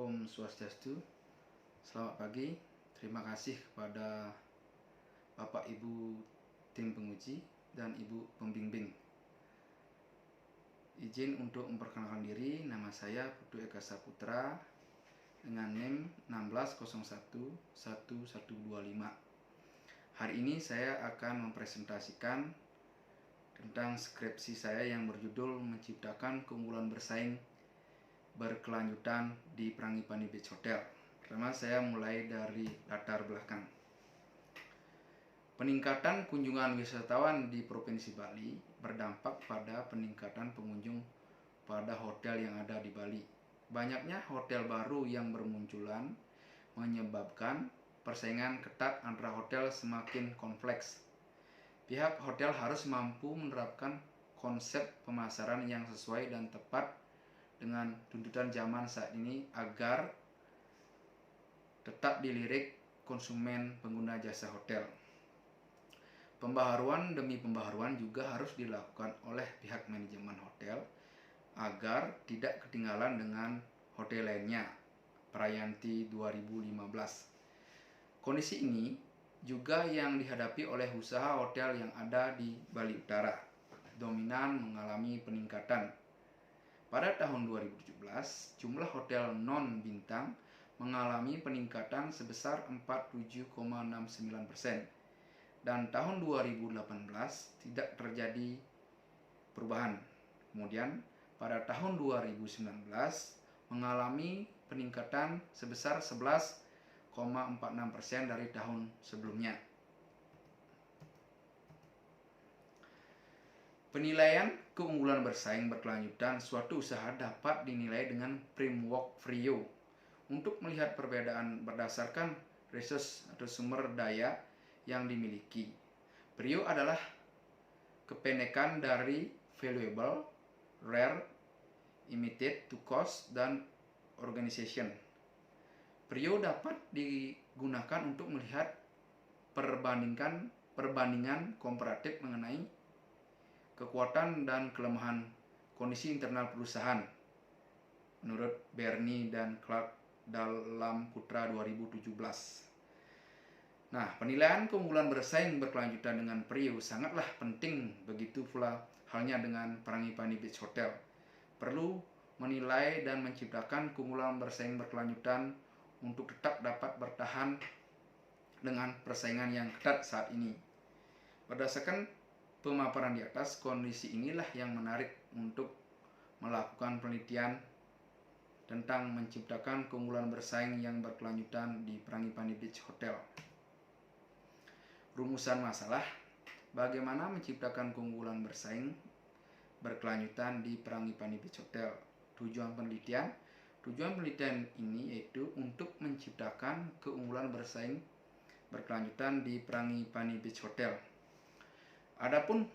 Om Swastiastu. Selamat pagi. Terima kasih kepada Bapak Ibu tim penguji dan Ibu pembimbing. Izin untuk memperkenalkan diri. Nama saya Putu Eka Saputra dengan NIM 16011125. Hari ini saya akan mempresentasikan tentang skripsi saya yang berjudul Menciptakan Keunggulan Bersaing Berkelanjutan di Prangipani Beach Hotel. Pertama saya mulai dari latar belakang. Peningkatan kunjungan wisatawan di Provinsi Bali berdampak pada peningkatan pengunjung pada hotel yang ada di Bali. Banyaknya hotel baru yang bermunculan menyebabkan persaingan ketat antara hotel semakin kompleks. Pihak hotel harus mampu menerapkan konsep pemasaran yang sesuai dan tepat dengan tuntutan zaman saat ini agar tetap dilirik konsumen pengguna jasa hotel. Pembaharuan demi pembaharuan juga harus dilakukan oleh pihak manajemen hotel agar tidak ketinggalan dengan hotel lainnya. Prayanti 2015. Kondisi ini juga yang dihadapi oleh usaha hotel yang ada di Bali Utara. Dominan mengalami peningkatan. Pada tahun 2017, jumlah hotel non-bintang mengalami peningkatan sebesar 47,69%. Dan tahun 2018 tidak terjadi perubahan. Kemudian pada tahun 2019 mengalami peningkatan sebesar 11,46% dari tahun sebelumnya. Penilaian keunggulan bersaing berkelanjutan suatu usaha dapat dinilai dengan framework Frio untuk melihat perbedaan berdasarkan resource atau sumber daya yang dimiliki. Frio adalah kependekan dari valuable, rare, immediate to cost, dan organization. Frio dapat digunakan untuk melihat perbandingan komparatif mengenai kekuatan dan kelemahan kondisi internal perusahaan menurut Bernie dan Clark dalam Putra 2017. Nah, penilaian keunggulan bersaing berkelanjutan dengan Frio sangatlah penting, begitu pula halnya dengan Prangipani Beach Hotel. Perlu menilai dan menciptakan keunggulan bersaing berkelanjutan untuk tetap dapat bertahan dengan persaingan yang ketat saat ini. Berdasarkan pemaparan di atas, kondisi inilah yang menarik untuk melakukan penelitian tentang menciptakan keunggulan bersaing yang berkelanjutan di Prangipani Beach Hotel. Rumusan masalah: bagaimana menciptakan keunggulan bersaing berkelanjutan di Prangipani Beach Hotel. Tujuan penelitian ini yaitu untuk menciptakan keunggulan bersaing berkelanjutan di Prangipani Beach Hotel. Adapun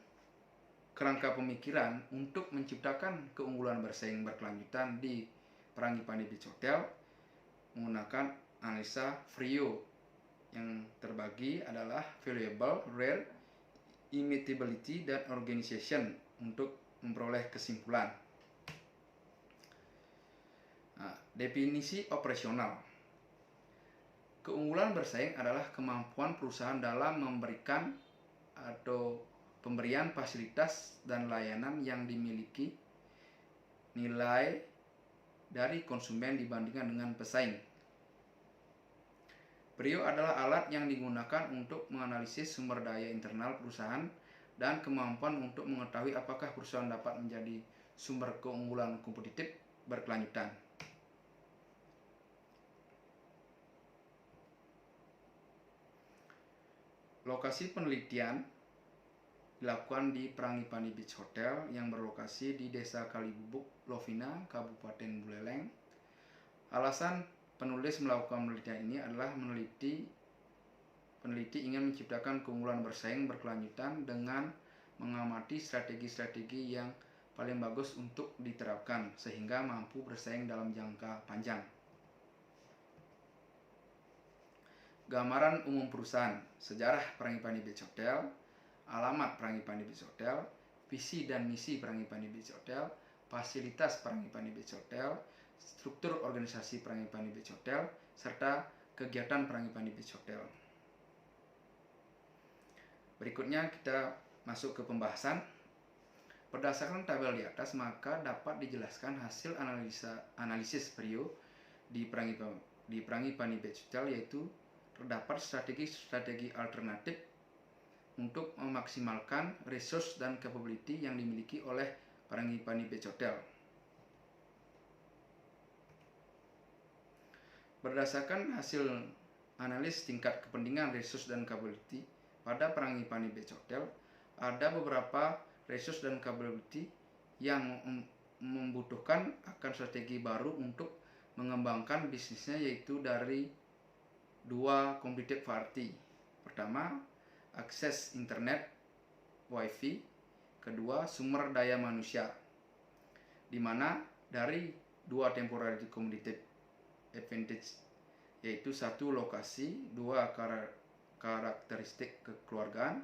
kerangka pemikiran untuk menciptakan keunggulan bersaing berkelanjutan di Prangipani Beach Hotel menggunakan analisa Frio yang terbagi adalah valuable, rare, immutability, dan organization untuk memperoleh kesimpulan. Nah, definisi operasional. Keunggulan bersaing adalah kemampuan perusahaan dalam memberikan atau pemberian fasilitas dan layanan yang dimiliki nilai dari konsumen dibandingkan dengan pesaing. Frio adalah alat yang digunakan untuk menganalisis sumber daya internal perusahaan dan kemampuan untuk mengetahui apakah perusahaan dapat menjadi sumber keunggulan kompetitif berkelanjutan. Lokasi penelitian dilakukan di Prangipani Beach Hotel yang berlokasi di Desa Kalibubuk, Lovina, Kabupaten Buleleng. Alasan penulis melakukan penelitian ini adalah peneliti ingin menciptakan keunggulan bersaing berkelanjutan dengan mengamati strategi-strategi yang paling bagus untuk diterapkan sehingga mampu bersaing dalam jangka panjang. Gambaran umum perusahaan, sejarah Prangipani Beach Hotel, alamat Prangipani Beach Hotel, visi dan misi Prangipani Beach Hotel, fasilitas Prangipani Beach Hotel, struktur organisasi Frangipani Beach Hotel, serta kegiatan Frangipani Beach Hotel. Berikutnya kita masuk ke pembahasan. Berdasarkan tabel di atas, maka dapat dijelaskan hasil analisis Prio di Frangipani Beach Hotel, yaitu terdapat strategi alternatif untuk memaksimalkan resource dan capability yang dimiliki oleh Frangipani Beach Hotel. Berdasarkan hasil analis tingkat kepentingan resource dan capability pada Frangipani Beach Hotel, ada beberapa resource dan capability yang membutuhkan akan strategi baru untuk mengembangkan bisnisnya, yaitu dari dua completed party. Pertama, akses internet wifi. Kedua, sumber daya manusia, di mana dari dua temporary competitive advantage, yaitu satu, lokasi; dua, karakteristik kekeluargaan.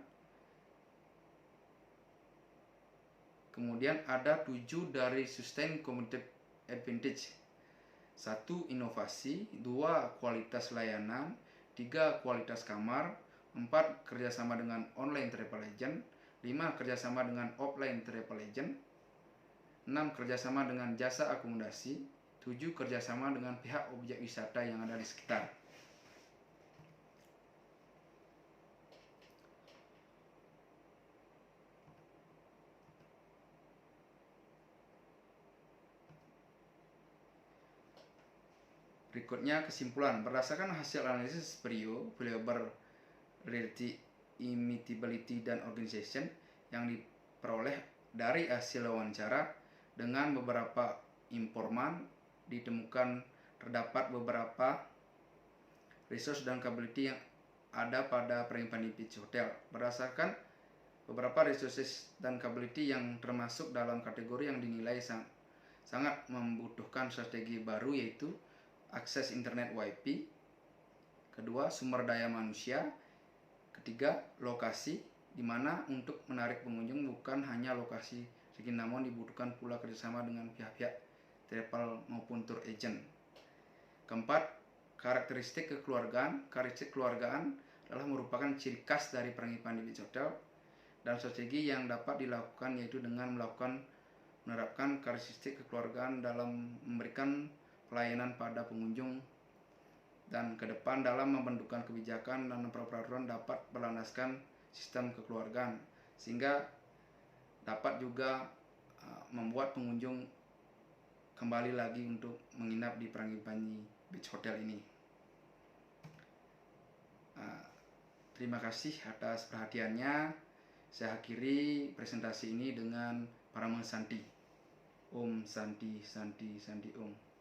Kemudian ada 7 dari sustain competitive advantage: 1, inovasi; 2, kualitas layanan; 3, kualitas kamar; 4, kerjasama dengan online travel agent; 5, kerjasama dengan offline travel agent; 6, kerjasama dengan jasa akomodasi; 7, kerjasama dengan pihak objek wisata yang ada di sekitar. Berikutnya kesimpulan. Berdasarkan hasil analisis Prio, Valuable Reality, Imitability, dan Organization yang diperoleh dari hasil wawancara dengan beberapa informan, ditemukan terdapat beberapa resource dan capability yang ada pada Frangipani Beach Hotel. Berdasarkan beberapa resources dan capability yang termasuk dalam kategori yang dinilai sangat membutuhkan strategi baru, yaitu akses internet wifi; kedua, sumber daya manusia; ketiga, lokasi, di mana untuk menarik pengunjung bukan hanya lokasi saja, namun dibutuhkan pula kerjasama dengan pihak-pihak travel maupun tour agent. Keempat, karakteristik kekeluargaan. Karakteristik kekeluargaan adalah merupakan ciri khas dari Frangipani Beach Hotel, dan strategi yang dapat dilakukan yaitu dengan menerapkan karakteristik kekeluargaan dalam memberikan pelayanan pada pengunjung, dan ke depan dalam membentukkan kebijakan dan peraturan dapat berlandaskan sistem kekeluargaan, sehingga dapat juga membuat pengunjung kembali lagi untuk menginap di Frangipani Beach Hotel ini. Terima kasih atas perhatiannya. Saya akhiri presentasi ini dengan Parama Santi. Om Santi Santi Santi Om.